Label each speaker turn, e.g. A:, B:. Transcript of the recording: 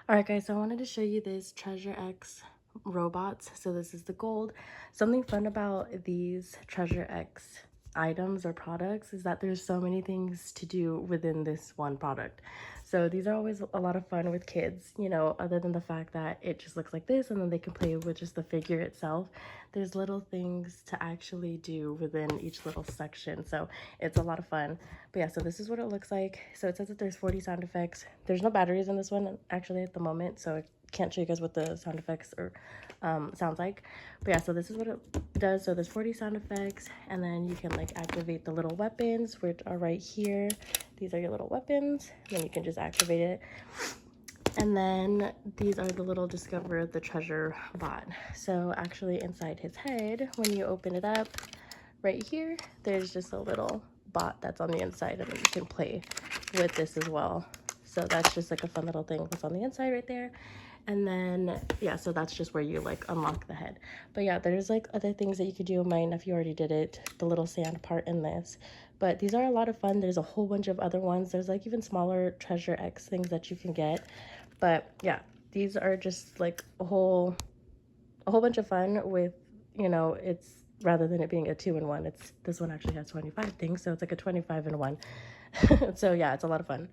A: Alright guys, so I wanted to show you this Treasure X robots. So this is the gold. Something fun about these Treasure X items or products is that there's so many things to do within this one product. So these are always a lot of fun with kids, you know, other than the fact that it just looks like this and then they can play with just the figure itself. There's little things to actually do within each little section. So it's a lot of fun. But yeah, so this is what it looks like. So it says that there's 40 sound effects. There's no batteries in this one actually at the moment, so I can't show you guys what the sound effects or sounds like. But yeah, so this is what it does. So there's 40 sound effects, and then you can like activate the little weapons, which are right here. These are your little weapons, and then you can just activate it. And then these are the little Discover the Treasure bot. So actually inside his head, when you open it up right here, there's just a little bot that's on the inside, and then you can play with this as well. So that's just like a fun little thing that's on the inside right there. And then yeah, so that's just where you like unlock the head. But yeah, there's like other things that you could do. My nephew already did it, the little sand part in this. But these are a lot of fun. There's a whole bunch of other ones. There's like even smaller Treasure X things that you can get. But yeah, these are just like a whole bunch of fun with, you know, it's rather than it being a 2-in-1, it's this one actually has 25 things, so it's like a 25-in-1. So yeah, it's a lot of fun.